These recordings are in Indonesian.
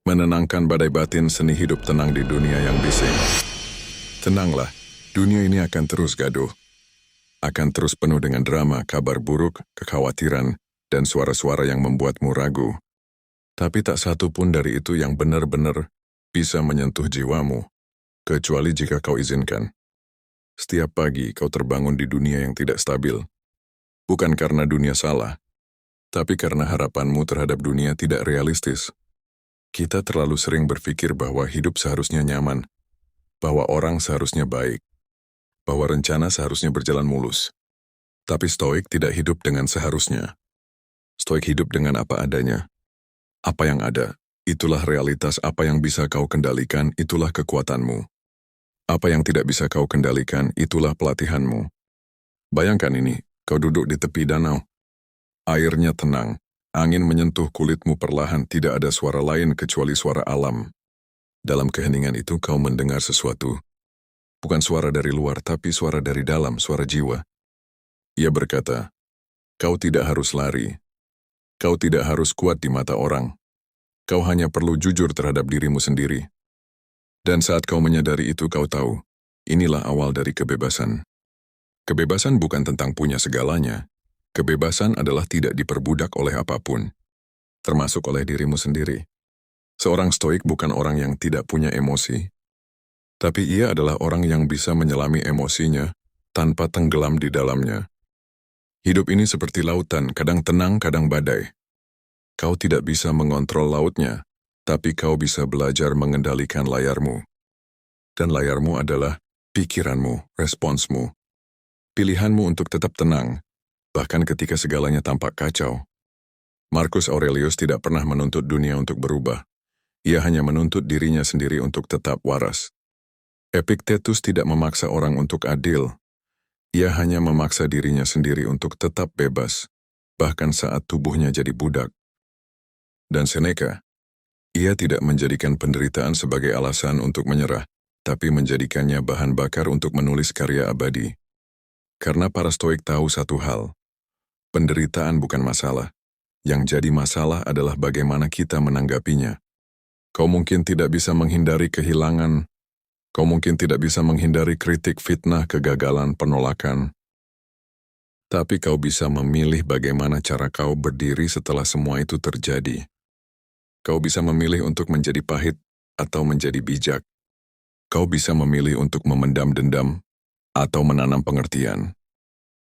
Menenangkan badai batin, seni hidup tenang di dunia yang bising. Tenanglah, dunia ini akan terus gaduh. Akan terus penuh dengan drama, kabar buruk, kekhawatiran, dan suara-suara yang membuatmu ragu. Tapi tak satu pun dari itu yang benar-benar bisa menyentuh jiwamu, kecuali jika kau izinkan. Setiap pagi kau terbangun di dunia yang tidak stabil. Bukan karena dunia salah, tapi karena harapanmu terhadap dunia tidak realistis. Kita terlalu sering berpikir bahwa hidup seharusnya nyaman, bahwa orang seharusnya baik, bahwa rencana seharusnya berjalan mulus. Tapi Stoik tidak hidup dengan seharusnya. Stoik hidup dengan apa adanya. Apa yang ada, itulah realitas. Apa yang bisa kau kendalikan, itulah kekuatanmu. Apa yang tidak bisa kau kendalikan, itulah pelatihanmu. Bayangkan ini, kau duduk di tepi danau. Airnya tenang, angin menyentuh kulitmu perlahan, tidak ada suara lain kecuali suara alam. Dalam keheningan itu kau mendengar sesuatu. Bukan suara dari luar, tapi suara dari dalam, suara jiwa. Ia berkata, kau tidak harus lari. Kau tidak harus kuat di mata orang. Kau hanya perlu jujur terhadap dirimu sendiri. Dan saat kau menyadari itu, kau tahu, inilah awal dari kebebasan. Kebebasan bukan tentang punya segalanya. Kebebasan adalah tidak diperbudak oleh apapun, termasuk oleh dirimu sendiri. Seorang stoik bukan orang yang tidak punya emosi, tapi ia adalah orang yang bisa menyelami emosinya tanpa tenggelam di dalamnya. Hidup ini seperti lautan, kadang tenang, kadang badai. Kau tidak bisa mengontrol lautnya, tapi kau bisa belajar mengendalikan layarmu. Dan layarmu adalah pikiranmu, responsmu, pilihanmu untuk tetap tenang, bahkan ketika segalanya tampak kacau. Marcus Aurelius tidak pernah menuntut dunia untuk berubah. Ia hanya menuntut dirinya sendiri untuk tetap waras. Epictetus tidak memaksa orang untuk adil. Ia hanya memaksa dirinya sendiri untuk tetap bebas, bahkan saat tubuhnya jadi budak. Dan Seneca, ia tidak menjadikan penderitaan sebagai alasan untuk menyerah, tapi menjadikannya bahan bakar untuk menulis karya abadi. Karena para stoik tahu satu hal, penderitaan bukan masalah. Yang jadi masalah adalah bagaimana kita menanggapinya. Kau mungkin tidak bisa menghindari kehilangan. Kau mungkin tidak bisa menghindari kritik, fitnah, kegagalan, penolakan. Tapi kau bisa memilih bagaimana cara kau berdiri setelah semua itu terjadi. Kau bisa memilih untuk menjadi pahit atau menjadi bijak. Kau bisa memilih untuk memendam dendam atau menanam pengertian.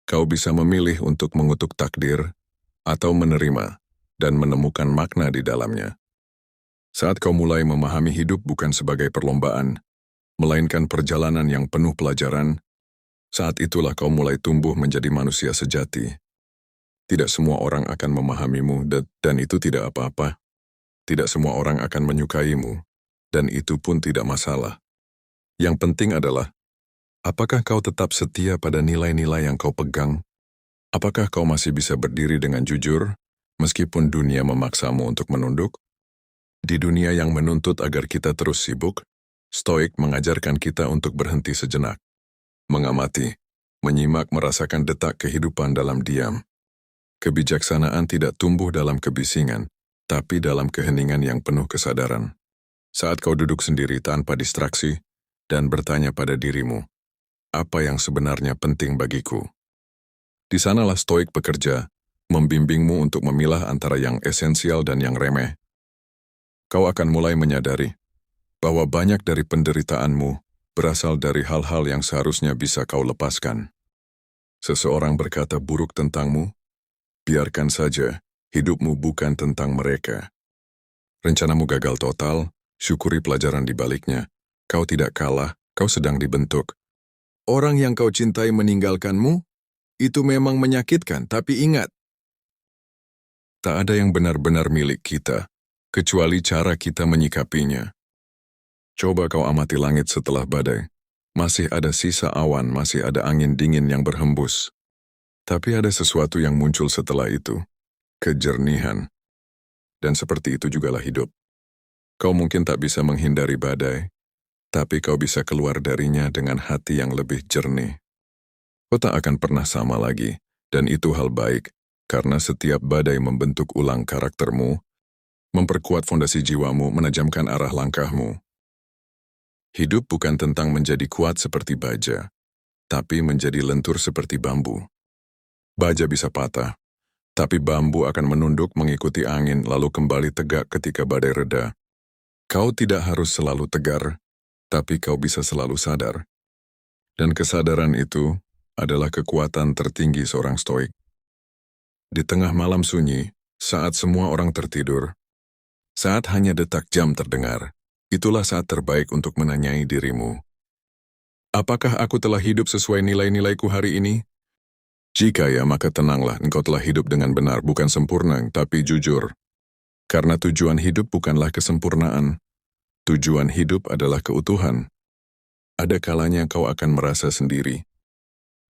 Kau bisa memilih untuk mengutuk takdir atau menerima dan menemukan makna di dalamnya. Saat kau mulai memahami hidup bukan sebagai perlombaan, melainkan perjalanan yang penuh pelajaran, saat itulah kau mulai tumbuh menjadi manusia sejati. Tidak semua orang akan memahamimu, dan itu tidak apa-apa. Tidak semua orang akan menyukaimu, dan itu pun tidak masalah. Yang penting adalah, apakah kau tetap setia pada nilai-nilai yang kau pegang? Apakah kau masih bisa berdiri dengan jujur, meskipun dunia memaksamu untuk menunduk? Di dunia yang menuntut agar kita terus sibuk, Stoik mengajarkan kita untuk berhenti sejenak, mengamati, menyimak, merasakan detak kehidupan dalam diam. Kebijaksanaan tidak tumbuh dalam kebisingan, tapi dalam keheningan yang penuh kesadaran. Saat kau duduk sendiri tanpa distraksi dan bertanya pada dirimu, apa yang sebenarnya penting bagiku? Di sanalah Stoik bekerja, membimbingmu untuk memilah antara yang esensial dan yang remeh. Kau akan mulai menyadari bahwa banyak dari penderitaanmu berasal dari hal-hal yang seharusnya bisa kau lepaskan. Seseorang berkata buruk tentangmu, biarkan saja, hidupmu bukan tentang mereka. Rencanamu gagal total, syukuri pelajaran di baliknya. Kau tidak kalah, kau sedang dibentuk. Orang yang kau cintai meninggalkanmu, itu memang menyakitkan, tapi ingat, tak ada yang benar-benar milik kita, kecuali cara kita menyikapinya. Coba kau amati langit setelah badai. Masih ada sisa awan, masih ada angin dingin yang berhembus. Tapi ada sesuatu yang muncul setelah itu, kejernihan. Dan seperti itu jugalah hidup. Kau mungkin tak bisa menghindari badai, tapi kau bisa keluar darinya dengan hati yang lebih jernih. Kau tak akan pernah sama lagi, dan itu hal baik, karena setiap badai membentuk ulang karaktermu, memperkuat fondasi jiwamu, menajamkan arah langkahmu. Hidup bukan tentang menjadi kuat seperti baja, tapi menjadi lentur seperti bambu. Baja bisa patah, tapi bambu akan menunduk mengikuti angin lalu kembali tegak ketika badai reda. Kau tidak harus selalu tegar, tapi kau bisa selalu sadar. Dan kesadaran itu adalah kekuatan tertinggi seorang stoik. Di tengah malam sunyi, saat semua orang tertidur, saat hanya detak jam terdengar, itulah saat terbaik untuk menanyai dirimu. Apakah aku telah hidup sesuai nilai-nilaiku hari ini? Jika ya, maka tenanglah, engkau telah hidup dengan benar, bukan sempurna, tapi jujur. Karena tujuan hidup bukanlah kesempurnaan. Tujuan hidup adalah keutuhan. Ada kalanya kau akan merasa sendiri.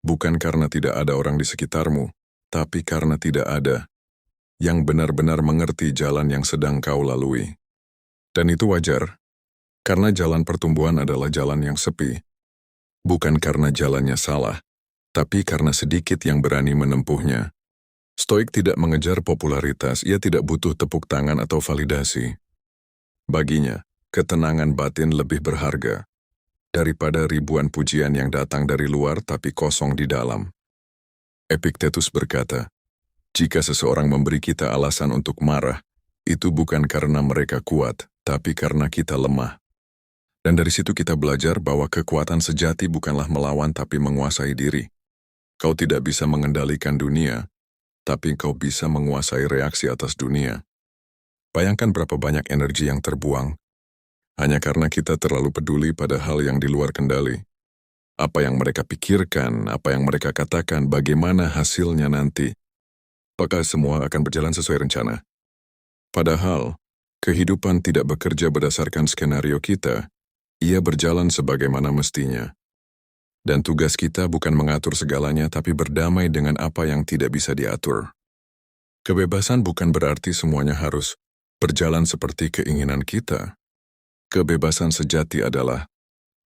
Bukan karena tidak ada orang di sekitarmu, tapi karena tidak ada yang benar-benar mengerti jalan yang sedang kau lalui. Dan itu wajar, karena jalan pertumbuhan adalah jalan yang sepi. Bukan karena jalannya salah, tapi karena sedikit yang berani menempuhnya. Stoik tidak mengejar popularitas, ia tidak butuh tepuk tangan atau validasi. Baginya, ketenangan batin lebih berharga daripada ribuan pujian yang datang dari luar tapi kosong di dalam. Epictetus berkata, jika seseorang memberi kita alasan untuk marah, itu bukan karena mereka kuat, tapi karena kita lemah. Dan dari situ kita belajar bahwa kekuatan sejati bukanlah melawan tapi menguasai diri. Kau tidak bisa mengendalikan dunia, tapi kau bisa menguasai reaksi atas dunia. Bayangkan berapa banyak energi yang terbuang, hanya karena kita terlalu peduli pada hal yang di luar kendali. Apa yang mereka pikirkan, apa yang mereka katakan, bagaimana hasilnya nanti. Apakah semua akan berjalan sesuai rencana? Padahal, kehidupan tidak bekerja berdasarkan skenario kita, ia berjalan sebagaimana mestinya. Dan tugas kita bukan mengatur segalanya, tapi berdamai dengan apa yang tidak bisa diatur. Kebebasan bukan berarti semuanya harus berjalan seperti keinginan kita. Kebebasan sejati adalah,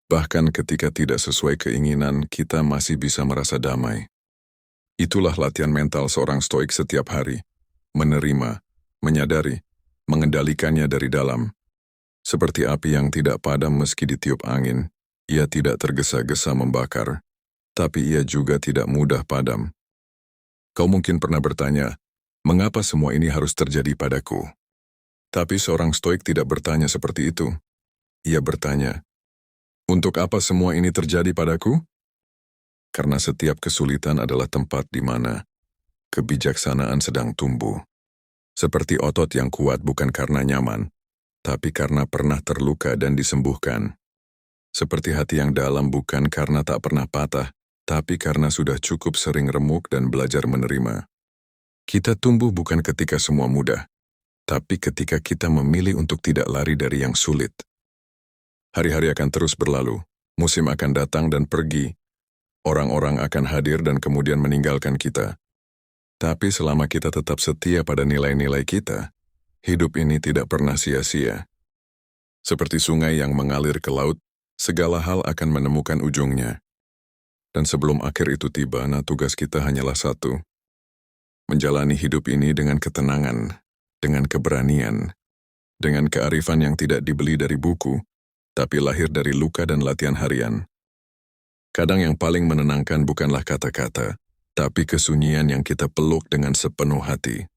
bahkan ketika tidak sesuai keinginan, kita masih bisa merasa damai. Itulah latihan mental seorang stoik setiap hari. Menerima, menyadari, mengendalikannya dari dalam. Seperti api yang tidak padam meski ditiup angin, ia tidak tergesa-gesa membakar, tapi ia juga tidak mudah padam. Kau mungkin pernah bertanya, mengapa semua ini harus terjadi padaku? Tapi seorang stoik tidak bertanya seperti itu. Ia bertanya, untuk apa semua ini terjadi padaku? Karena setiap kesulitan adalah tempat di mana kebijaksanaan sedang tumbuh. Seperti otot yang kuat bukan karena nyaman, tapi karena pernah terluka dan disembuhkan. Seperti hati yang dalam bukan karena tak pernah patah, tapi karena sudah cukup sering remuk dan belajar menerima. Kita tumbuh bukan ketika semua mudah, tapi ketika kita memilih untuk tidak lari dari yang sulit. Hari-hari akan terus berlalu, musim akan datang dan pergi, orang-orang akan hadir dan kemudian meninggalkan kita. Tapi selama kita tetap setia pada nilai-nilai kita, hidup ini tidak pernah sia-sia. Seperti sungai yang mengalir ke laut, segala hal akan menemukan ujungnya. Dan sebelum akhir itu tiba, tugas kita hanyalah satu. Menjalani hidup ini dengan ketenangan, dengan keberanian, dengan kearifan yang tidak dibeli dari buku, tapi lahir dari luka dan latihan harian. Kadang yang paling menenangkan bukanlah kata-kata, tapi kesunyian yang kita peluk dengan sepenuh hati.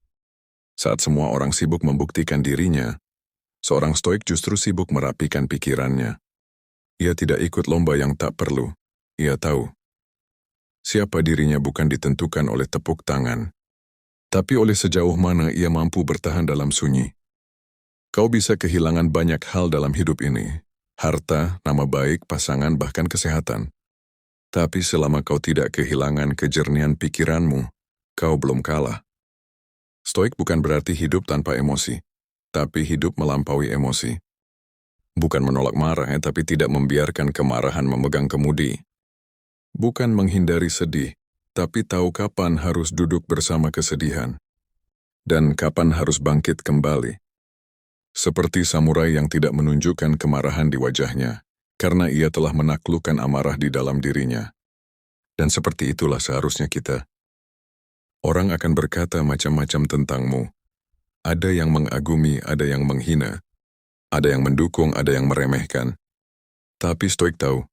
Saat semua orang sibuk membuktikan dirinya, seorang stoik justru sibuk merapikan pikirannya. Ia tidak ikut lomba yang tak perlu. Ia tahu, siapa dirinya bukan ditentukan oleh tepuk tangan, tapi oleh sejauh mana ia mampu bertahan dalam sunyi. Kau bisa kehilangan banyak hal dalam hidup ini. Harta, nama baik, pasangan, bahkan kesehatan. Tapi selama kau tidak kehilangan kejernihan pikiranmu, kau belum kalah. Stoik bukan berarti hidup tanpa emosi, tapi hidup melampaui emosi. Bukan menolak marah, tapi tidak membiarkan kemarahan memegang kemudi. Bukan menghindari sedih, tapi tahu kapan harus duduk bersama kesedihan. Dan kapan harus bangkit kembali. Seperti samurai yang tidak menunjukkan kemarahan di wajahnya, karena ia telah menaklukkan amarah di dalam dirinya. Dan seperti itulah seharusnya kita. Orang akan berkata macam-macam tentangmu. Ada yang mengagumi, ada yang menghina. Ada yang mendukung, ada yang meremehkan. Tapi Stoik tahu,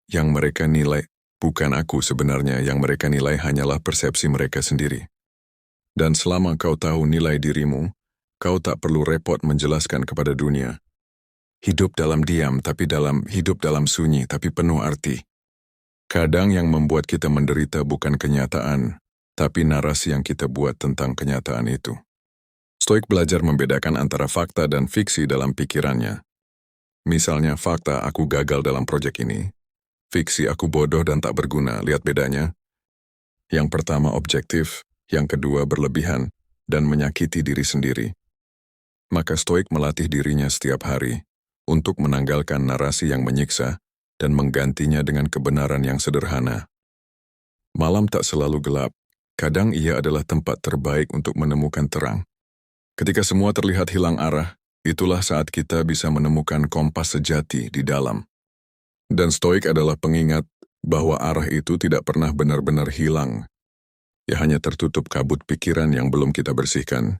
yang mereka nilai bukan aku sebenarnya, yang mereka nilai hanyalah persepsi mereka sendiri. Dan selama kau tahu nilai dirimu, kau tak perlu repot menjelaskan kepada dunia. Hidup dalam diam, hidup dalam sunyi, tapi penuh arti. Kadang yang membuat kita menderita bukan kenyataan, tapi narasi yang kita buat tentang kenyataan itu. Stoik belajar membedakan antara fakta dan fiksi dalam pikirannya. Misalnya fakta, aku gagal dalam proyek ini. Fiksi, aku bodoh dan tak berguna. Lihat bedanya? Yang pertama objektif, yang kedua berlebihan, dan menyakiti diri sendiri. Maka Stoik melatih dirinya setiap hari untuk menanggalkan narasi yang menyiksa dan menggantinya dengan kebenaran yang sederhana. Malam tak selalu gelap, kadang ia adalah tempat terbaik untuk menemukan terang. Ketika semua terlihat hilang arah, itulah saat kita bisa menemukan kompas sejati di dalam. Dan Stoik adalah pengingat bahwa arah itu tidak pernah benar-benar hilang. Ya hanya tertutup kabut pikiran yang belum kita bersihkan.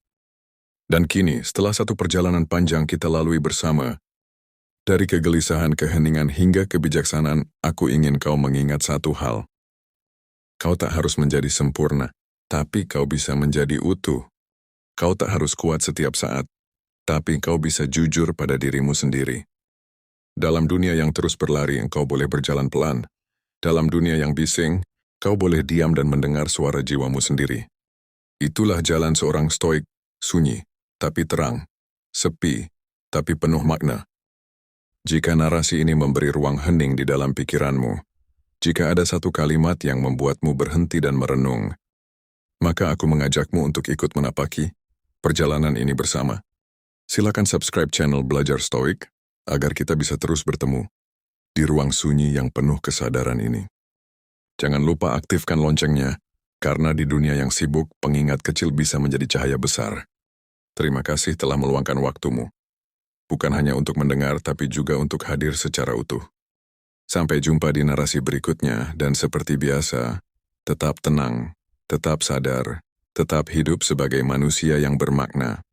Dan kini, setelah satu perjalanan panjang kita lalui bersama, dari kegelisahan, keheningan, hingga kebijaksanaan, aku ingin kau mengingat satu hal. Kau tak harus menjadi sempurna, tapi kau bisa menjadi utuh. Kau tak harus kuat setiap saat, tapi kau bisa jujur pada dirimu sendiri. Dalam dunia yang terus berlari, engkau boleh berjalan pelan. Dalam dunia yang bising, kau boleh diam dan mendengar suara jiwamu sendiri. Itulah jalan seorang Stoik, sunyi, tapi terang, sepi, tapi penuh makna. Jika narasi ini memberi ruang hening di dalam pikiranmu, jika ada satu kalimat yang membuatmu berhenti dan merenung, maka aku mengajakmu untuk ikut menapaki perjalanan ini bersama. Silakan subscribe channel Belajar Stoik, agar kita bisa terus bertemu di ruang sunyi yang penuh kesadaran ini. Jangan lupa aktifkan loncengnya, karena di dunia yang sibuk, pengingat kecil bisa menjadi cahaya besar. Terima kasih telah meluangkan waktumu. Bukan hanya untuk mendengar, tapi juga untuk hadir secara utuh. Sampai jumpa di narasi berikutnya, dan seperti biasa, tetap tenang, tetap sadar, tetap hidup sebagai manusia yang bermakna.